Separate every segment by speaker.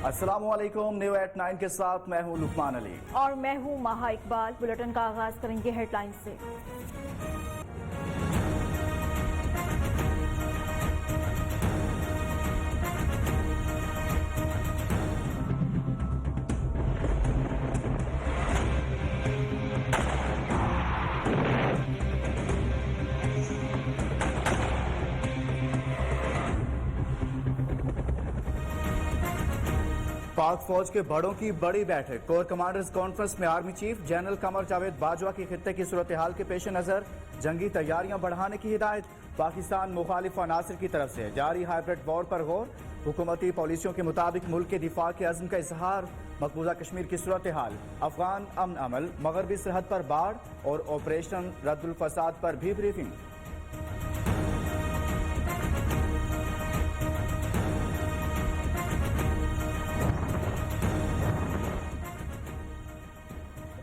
Speaker 1: अस्सलामुअलैकुम। New eight 9 के साथ मैं हूं लुकमान अली
Speaker 2: और मैं हूं माहा इकबाल। बुलेटिन का आगाज करेंगे हेडलाइन से।
Speaker 1: पाक फौज के बड़ों की बड़ी बैठक। कोर कमांडर्स कॉन्फ्रेंस में army chief general Qamar Javed Bajwa की खित्ते की सूरत हाल के पेश नजर जंगी तैयारियां बढ़ाने की हिदायत। पाकिस्तान मुखालिफ अनासर की तरफ से जारी हाइब्रिड वॉर पर गौर। हुकूमती पॉलिसियों के मुताबिक मुल्क के दिफा के अज़्म का इजहार। मकबूजा कश्मीर की सूरत हाल, अफगान अमन अमल, मगरबी सरहद पर बाढ़ और ऑपरेशन रद्दुल फसाद पर भी ब्रीफिंग।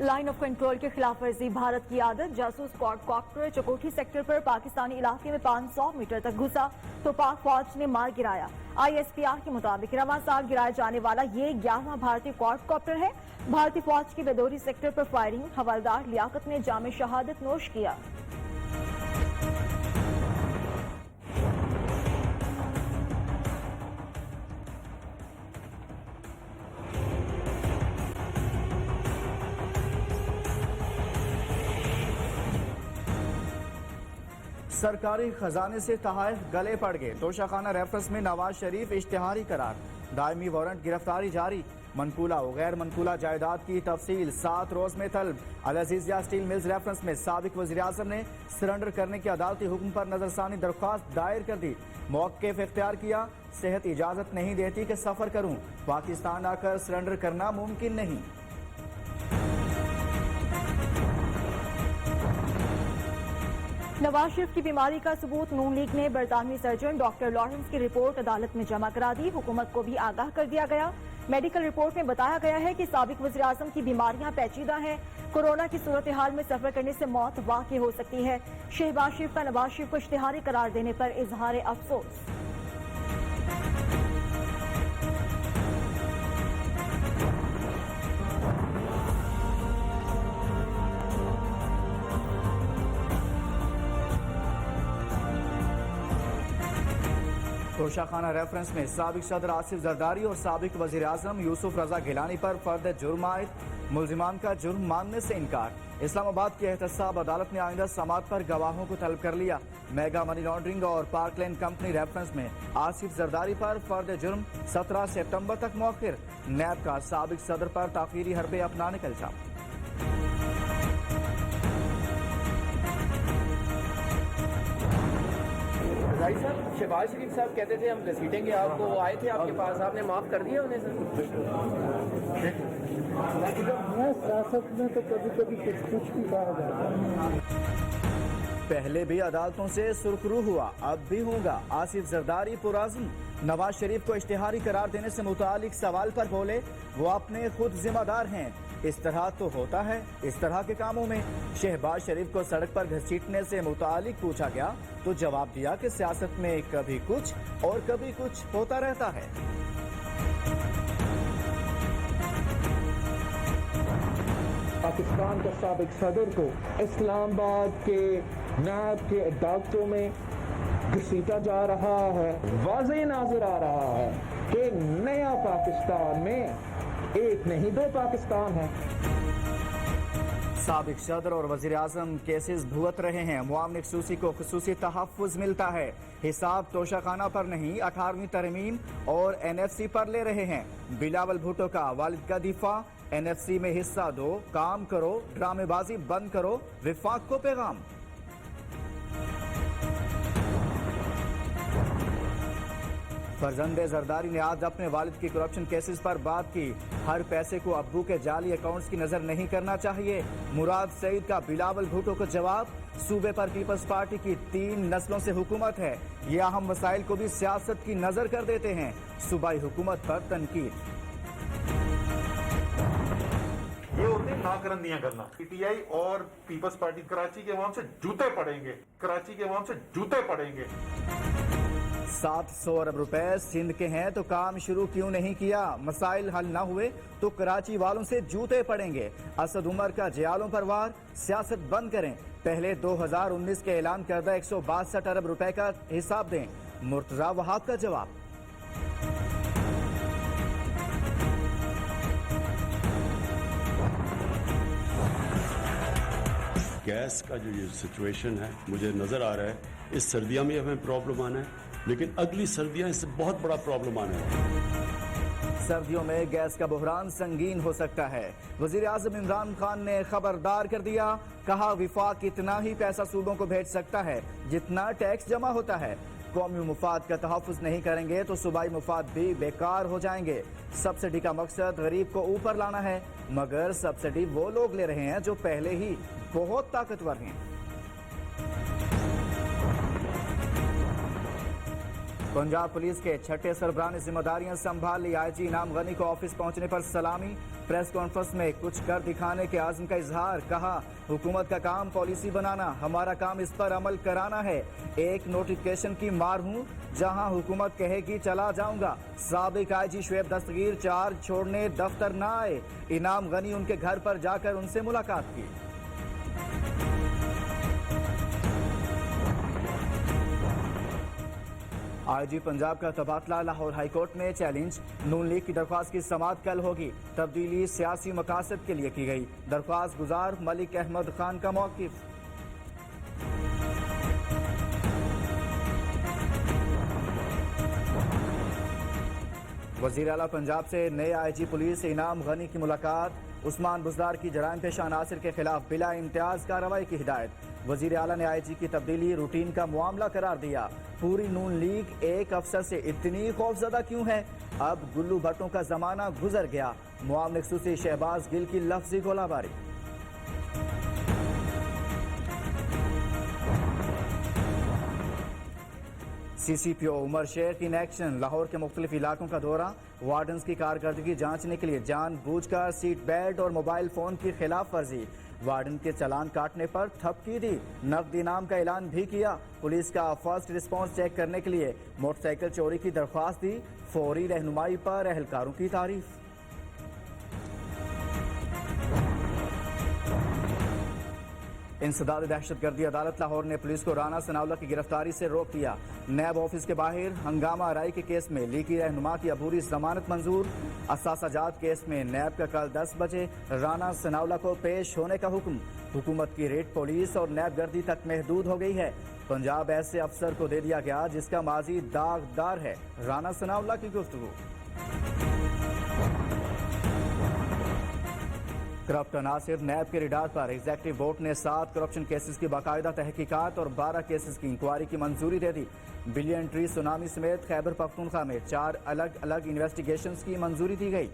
Speaker 2: लाइन ऑफ कंट्रोल की खिलाफ वर्जी भारत की आदत। जासूस क्वाडकॉप्टर चकोठी सेक्टर पर पाकिस्तानी इलाके में 500 मीटर तक घुसा तो पाक फौज ने मार गिराया। ISPR के मुताबिक रवां साल गिराया जाने वाला ये 11वां भारतीय क्वाडकॉप्टर है। भारतीय फौज की बेदोरी सेक्टर पर फायरिंग। हवलदार लियाकत ने जामे शहादत नोश किया।
Speaker 1: सरकारी खजाने से तहाइफ गले पड़ गए। तोशाखाना रेफरेंस में नवाज शरीफ इश्तिहारी करार। दायमी वारंट गिरफ्तारी जारी। मनकूला व गैर मनकूला जायदाद की तफसील 7 रोज में तलब। अल अजीजिया स्टील मिल्स रेफरेंस में साबिक वज़ीर आज़म ने सरेंडर करने के अदालती हुक्म पर नजरसानी दरख्वास्त दायर कर दी। मौक़िफ़ इख्तियार किया। सेहत इजाजत नहीं देती कि सफर करूं। पाकिस्तान आकर सरेंडर करना मुमकिन नहीं।
Speaker 2: नवाज शरीफ की बीमारी का सबूत नून लीग ने बरतानवी सर्जन डॉक्टर लॉरेंस की रिपोर्ट अदालत में जमा करा दी। हुकूमत को भी आगाह कर दिया गया। मेडिकल रिपोर्ट में बताया गया है कि साबिक वज़ीर आज़म की बीमारियां पेचीदा हैं। कोरोना की सूरत हाल में सफर करने से मौत वाक़ई हो सकती है। शहबाज शरीफ का नवाज शरीफ को इश्तिहारी करार देने पर इजहार अफसोस।
Speaker 1: तोशाखाना रेफरेंस में साबिक सदर आसिफ जरदारी और साबिक वज़ीर आज़म यूसुफ रजा गिलानी पर फर्द जुर्म आयद। मुल्जिमान का जुर्म मानने से इनकार। इस्लामाबाद की एहतसाब अदालत ने आइंदा समात पर गवाहों को तलब कर लिया। मेगा मनी लॉन्ड्रिंग और पार्कलैंड कंपनी रेफरेंस में आसिफ जरदारी पर फर्द जुर्म 17 सितंबर तक मौखिर। नैब का साबिक सदर पर ताखीरी हरबे अपनाने का इल्जाम।
Speaker 3: भाई साहब, शहबाज शरीफ साहब कहते थे हम घसीटेंगे आपको, वो आए थे आपके पास, आपने माफ कर दिया उन्हें? सर
Speaker 4: सियासत में तो कभी कभी कुछ भी कहा जाता है।
Speaker 1: पहले भी अदालतों से सुरखरू हुआ, अब भी होगा। आसिफ जरदारी पुराज़्म। नवाज शरीफ को इश्तिहारी करार देने से मुतालिक सवाल पर बोले वो अपने खुद जिम्मेदार हैं। इस तरह तो होता है इस तरह के कामों में। शहबाज शरीफ को सड़क पर घसीटने से मुतालिक पूछा गया तो जवाब दिया कि सियासत में कभी कुछ और कभी कुछ होता रहता है।
Speaker 4: पाकिस्तान के साबिक सदर को इस्लामाबाद के नैब के अदालतों में घसीटा जा रहा है। वाज़ेह नजर आ रहा है कि नया पाकिस्तान में एक नहीं दो पाकिस्तान है।
Speaker 1: साबिक सदर और वज़ीर आज़म केसेस भुगत रहे हैं। मुआविन खसूसी को खसूसी तहफ़्फ़ुज़ मिलता है। हिसाब तोशाखाना पर नहीं 18वीं तरमीम और NFC पर ले रहे हैं। बिलावल भुट्टो का वालिद का दिफा। NFC में हिस्सा दो, काम करो, ड्रामेबाजी बंद करो, विफाक को पैगाम। फरजंदे जरदारी ने आज अपने वालिद की करप्शन केसेस पर बात की। हर पैसे को अब्बू के जाली अकाउंट्स की नजर नहीं करना चाहिए। मुराद सईद का बिलावल भुट्टो को जवाब। सूबे पर पीपल्स पार्टी की 3 नस्लों से हुकूमत है। ये अहम मसाइल को भी सियासत की नजर कर देते हैं। सूबाई हुकूमत पर तनकीद।
Speaker 5: ये होते नाकरंदियां करना। PTI और पीपल्स पार्टी कराची के अवाम से जूते पड़ेंगे, कराची के अवाम से जूते पड़ेंगे।
Speaker 1: 700 अरब रुपए सिंध के हैं तो काम शुरू क्यों नहीं किया? मसाइल हल न हुए तो कराची वालों से जूते पड़ेंगे। असद उमर का जियालों पर वार, सियासत बंद करें, पहले 2019 के ऐलान करदा 162 अरब रुपए का हिसाब दें। मुर्तजा वहाब का जवाब।
Speaker 6: गैस का जो ये सिचुएशन है मुझे नजर आ रहा है इस सर्दियों में हमें प्रॉब्लम आना है, लेकिन अगली सर्दियां इससे बहुत बड़ा प्रॉब्लम आना है।
Speaker 1: सर्दियों में गैस का बुहरान संगीन हो सकता है। वजीर आजम इमरान खान ने खबरदार कर दिया, कहा विफाक इतना ही पैसा सूबों को भेज सकता है जितना टैक्स जमा होता है। कौमी मुफाद का तहफ़्फ़ुज़ नहीं करेंगे तो सूबाई मुफाद भी बेकार हो जाएंगे। सब्सिडी का मकसद गरीब को ऊपर लाना है, मगर सब्सिडी वो लोग ले रहे हैं जो पहले ही बहुत ताकतवर हैं। पंजाब पुलिस के छठे सरबराह ने जिम्मेदारियां संभाल ली। आईजी इनाम गनी को ऑफिस पहुंचने पर सलामी। प्रेस कॉन्फ्रेंस में कुछ कर दिखाने के आज़म का इजहार, कहा हुकूमत का काम पॉलिसी बनाना, हमारा काम इस पर अमल कराना है। एक नोटिफिकेशन की मार हूं, जहां हुकूमत कहेगी चला जाऊंगा। साबिक आईजी शुएब दस्तगीर चार्ज छोड़ने दफ्तर न आए। इनाम गनी उनके घर पर जाकर उनसे मुलाकात की। आईजी पंजाब का तबादला लाहौर हाईकोर्ट में चैलेंज। नून लीग की दरख्वास्त की समाअत कल होगी। तब्दीली सियासी मकासद के लिए की गई। दरख्वास्त गुजार मलिक अहमद खान का मौक़िफ़। वज़ीर आला पंजाब से नए आईजी पुलिस इनाम गनी की मुलाकात। उस्मान बुज़दार की जराइम पेशा अनासिर के खिलाफ बिला इम्तियाज कार्रवाई की हिदायत। वज़ीर आला ने आईजी की तब्दीली रूटीन का मामला करार दिया। पूरी नून लीग एक अफसर से इतनी खौफजदा क्यों है? अब गुल्लू भट्टों का जमाना गुजर गया। मुआविन ख़ुसूसी शहबाज गिल की लफ्जी गोलाबारी। CCPO Umar Sheikh in action. Lahore के मुख्तलिफ इलाकों का दौरा। वार्डन्स की कारकर्दगी जांचने के लिए जानबूझकर सीट बेल्ट और मोबाइल फोन की खिलाफ वर्जी। वार्डन के चालान काटने पर थपकी दी। नकद इनाम का ऐलान भी किया। पुलिस का फर्स्ट रिस्पॉन्स चेक करने के लिए मोटरसाइकिल चोरी की दरख्वास्त दी। फौरी रहनुमाई पर एहलकारों की तारीफ। इंसदाद दहशतगर्दी अदालत लाहौर ने पुलिस को राना सनाउल्लाह की गिरफ्तारी से रोक दिया। नैब ऑफिस के बाहर हंगामा आराई के केस में लीगी रहनुमा की अबूरी जमानत मंजूर। असासाजात केस में नैब का कल 10 बजे राना सनाउल्लाह को पेश होने का हुक्म। हुकूमत की रेड पुलिस और नैब गर्दी तक महदूद हो गई है। पंजाब ऐसे अफसर को दे दिया गया जिसका माजी दागदार है। राना सनाउल्लाह की गुफ्तगू। करप्ट अनासिर नैब के रिडार पर एग्जेक्टिव बोर्ड ने 7 करप्शन केसेस की बाकायदा तहकीकात और 12 केसेस की इंक्वायरी की मंजूरी दे दी। बिलियन ट्री सुनामी समेत खैबर पख्तूनख्वा में 4 अलग अलग इन्वेस्टिगेशंस की मंजूरी दी गई।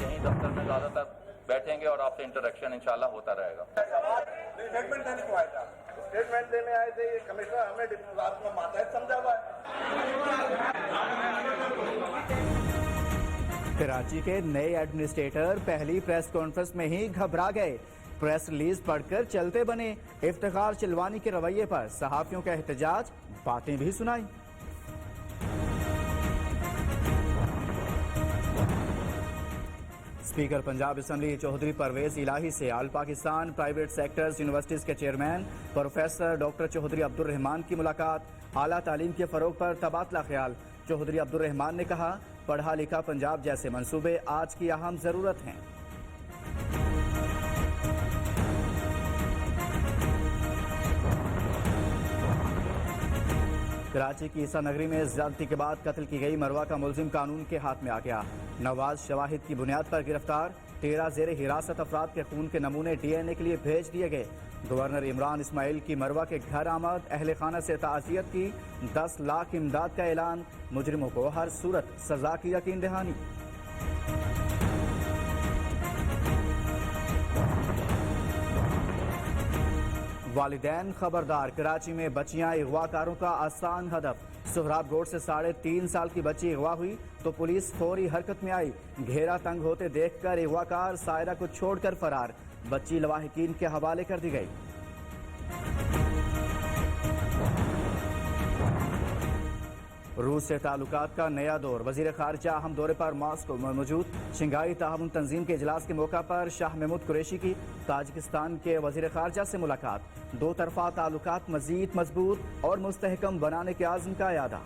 Speaker 7: यहीं दफ्तर में ज्यादातर बैठेंगे और आपसे इंटरेक्शन इंशाल्लाह होता रहेगा।
Speaker 8: स्टेटमेंट देने को आया था, स्टेटमेंट देने आए थे। ये कमिश्नर हमें रात में मातहत समझा हुआ है।
Speaker 1: कराची के नए एडमिनिस्ट्रेटर पहली प्रेस कॉन्फ्रेंस में ही घबरा गए। प्रेस रिलीज पढ़कर चलते बने। इफ्तिखार चिलवानी के रवैये पर सहाफियों का एहतजाज, बातें भी सुनाई। स्पीकर पंजाब असम्बली चौधरी परवेज इलाही से all Pakistan private sectors universities के chairman professor doctor Chaudhry Abdul Rahman की मुलाकात। आला तालीम के फरोग पर तबादला ख्याल। चौधरी अब्दुल रहमान ने कहा, पढ़ा लिखा पंजाब जैसे मंसूबे आज की अहम जरूरत हैं। कराची की ईसा नगरी में ज्यादती के बाद कत्ल की गई मरवा का मुलजिम कानून के हाथ में आ गया। नवाज शवाहिद की बुनियाद पर गिरफ्तार। 13 जेर हिरासत अफराद के खून के नमूने DNA के लिए भेज दिए गए। गवर्नर इमरान इस्माइल की मरवा के घर आमद। अहले खाना से ताज़ियत की। 10 लाख इमदाद का ऐलान। मुजरिमों को हर सूरत सजा की यकीन दहानी। वालिदैन खबरदार, कराची में बच्चियां अगवाकारों का आसान हदफ। सोहराब गोड से 3.5 साल की बच्ची अगवा हुई तो पुलिस फौरी हरकत में आई। घेरा तंग होते देखकर अगवाकार सायरा को छोड़कर फरार। बच्ची लवाहिकीन के हवाले कर दी गई। रूस से ताल्लुकात का नया दौर। वजीर खारजा अहम दौरे पर मॉस्को में मौजूद। शंघाई ताउन तंजीम के इजलास के मौका पर शाह महमूद कुरैशी की ताजिकिस्तान के वजीर खारजा से मुलाकात। दो तरफा ताल्लुकात मजीद मजबूत और मुस्तहकम बनाने के आज़म का यादा।